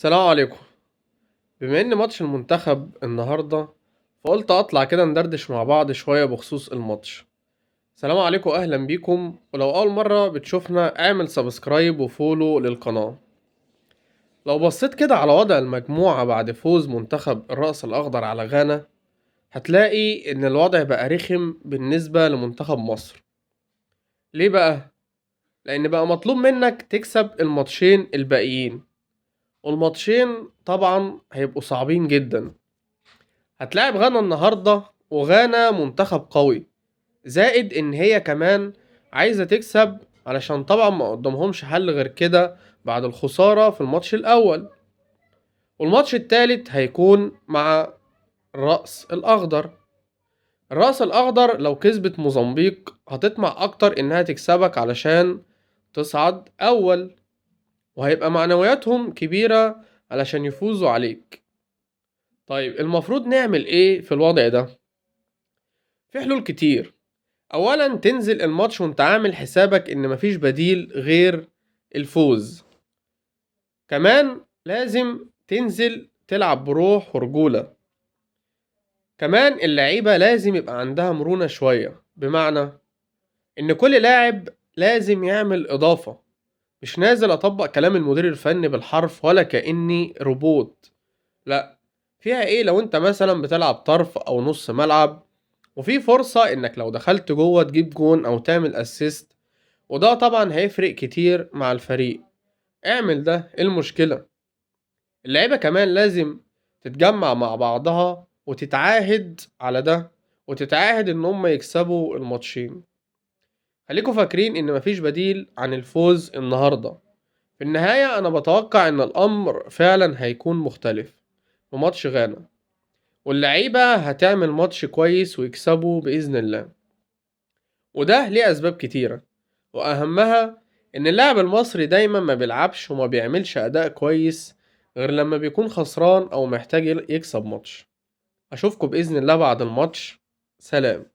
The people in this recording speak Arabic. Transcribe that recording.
السلام عليكم. بما ان ماتش المنتخب النهارده، فقلت اطلع كده ندردش مع بعض شويه بخصوص الماتش. السلام عليكم، اهلا بيكم. ولو اول مره بتشوفنا اعمل سبسكرايب وفولو للقناه. لو بصيت كده على وضع المجموعه بعد فوز منتخب الرأس الاخضر على غانا، هتلاقي ان الوضع بقى رخم بالنسبه لمنتخب مصر. ليه بقى؟ لان بقى مطلوب منك تكسب الماتشين الباقيين، والماتشين طبعا هيبقوا صعبين جدا. هتلاعب غانا النهاردة، وغانا منتخب قوي، زائد ان هي كمان عايزة تكسب، علشان طبعا ما قدامهمش حل غير كده بعد الخسارة في الماتش الاول. والماتش التالت هيكون مع الرأس الاخضر. الرأس الاخضر لو كسبت موزمبيق هتطمع اكتر انها تكسبك علشان تصعد اول، وهيبقى معنوياتهم كبيرة علشان يفوزوا عليك. طيب المفروض نعمل ايه في الوضع ده؟ في حلول كتير. اولا تنزل الماتش وانت عامل حسابك ان مفيش بديل غير الفوز. كمان لازم تنزل تلعب بروح ورجولة. كمان اللعيبة لازم يبقى عندها مرونة شوية، بمعنى ان كل لاعب لازم يعمل اضافة. مش نازل اطبق كلام المدير الفني بالحرف ولا كأني روبوت. لا، فيها ايه لو انت مثلا بتلعب طرف او نص ملعب، وفي فرصة انك لو دخلت جوه تجيب جون او تعمل اسيست، وده طبعا هيفرق كتير مع الفريق. اعمل ده، إيه المشكلة؟ اللعيبة كمان لازم تتجمع مع بعضها وتتعاهد على ده، وتتعاهد ان هم يكسبوا الماتشين. خليكوا فاكرين ان مفيش بديل عن الفوز النهاردة. في النهاية انا بتوقع ان الامر فعلا هيكون مختلف في ماتش غانا، واللعيبة هتعمل ماتش كويس ويكسبوا بإذن الله. وده ليه أسباب كتيرة، وأهمها إن اللاعب المصري دايما ما بيلعبش وما بيعملش أداء كويس غير لما بيكون خسران أو محتاج يكسب ماتش. أشوفكم بإذن الله بعد الماتش. سلام.